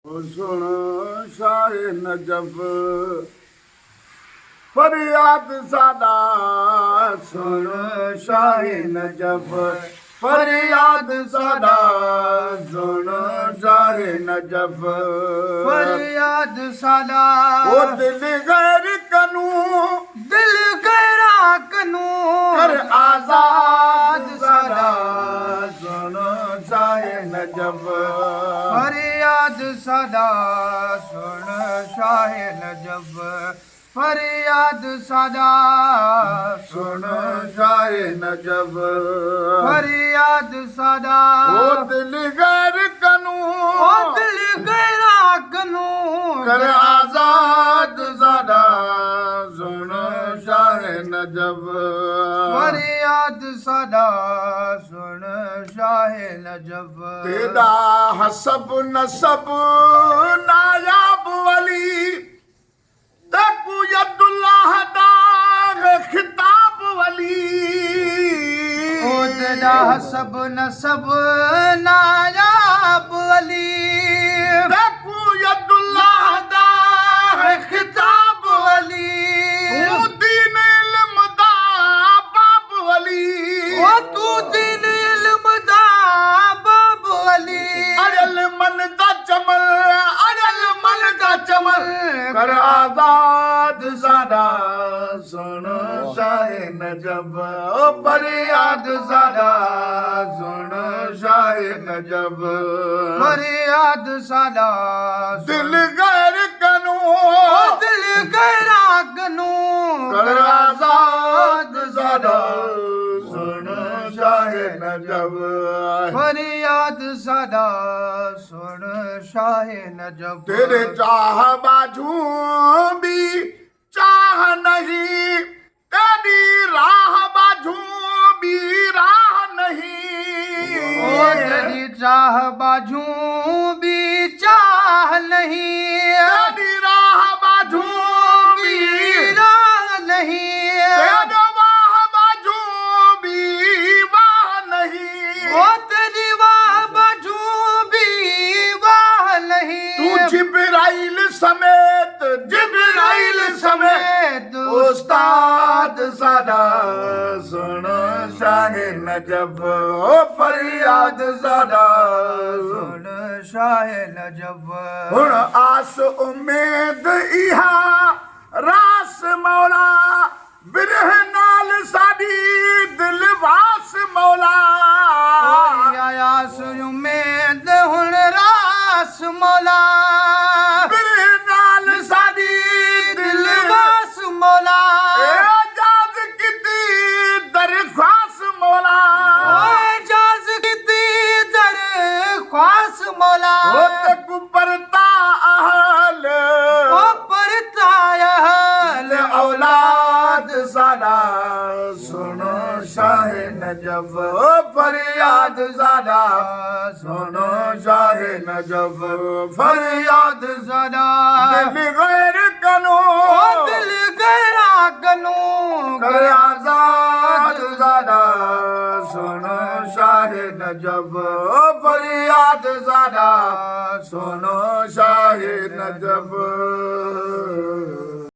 सुन शाह नजब फरियाद सादा सुन शाह नजब फरियाद सादा सुन शाह नजब फरियाद सादा ओ दिल गैर कनू दिल गैरा कनू कर आजाद सादा सुन शाह नजब फरियाद सादा सुन शाह नजब फरियाद सादा सुन शाह नजब फरियाद सादा ओ दिल गैर कनू ओ दिल गैरा कनू कर आजाद सादा सुन शाह नजब फरियाद सादा सुन शाह नजब तेरा हसब नसब नायाब वली तकुयदुल्लाह दाग खिताब वली ओ तेरा सब नसब नायाब अली तकुयदुल्लाह दाग खिताब अली तू दीन इल्म दा बाब वली ओ तू दिन इल्म दा बाब अली अजल मन दा चमल अजल मन दा चमल कर आजाद सादा सुन शाह नजब ओ फरियाद सादा सुन शाह नजब फरियाद सादा दिल गैर कनू ओ दिल गैरा कनू कर आजाद सादा सुन शाह नजब फरियाद सादा सुन शाह नजब तेरे चाह बाजू भी चाह नहीं तेरी राह बाजू भी राह नहीं ओ तेरी चाह बाजू भी चाह नहीं तेरी राह बाजू भी राह नहीं तेरे वाह बाजू भी वाह नहीं ओ तेरी वाह बाजू भी वाह नहीं तू जिब्राइल समेत जिब्राइल समेत उस्ताद सादा सुन शाह नजब ओ फरियाद सादा सुन शाह नजब हुण आस उम्मीद इहा रास मौला बिरह नाल साडी दिल वास मौला आयास उम्मीद हुन रास मौला बिरह नाल साडी दिल वास मौला एजाज किती दरख्वास मौला जाज किती दरख्वास मौला ओ तक परता अहल ओ परताया अहल औलाद सादा सुनो शाह नजब ओ फरियाद सादा सुनो शाह नजब फरियाद सदा दिल गैर कनो ओ दिल गैरा कनू कर आजाद सादा सुनो शाह नजब ओ फरियाद सादा सुनो शाह नजब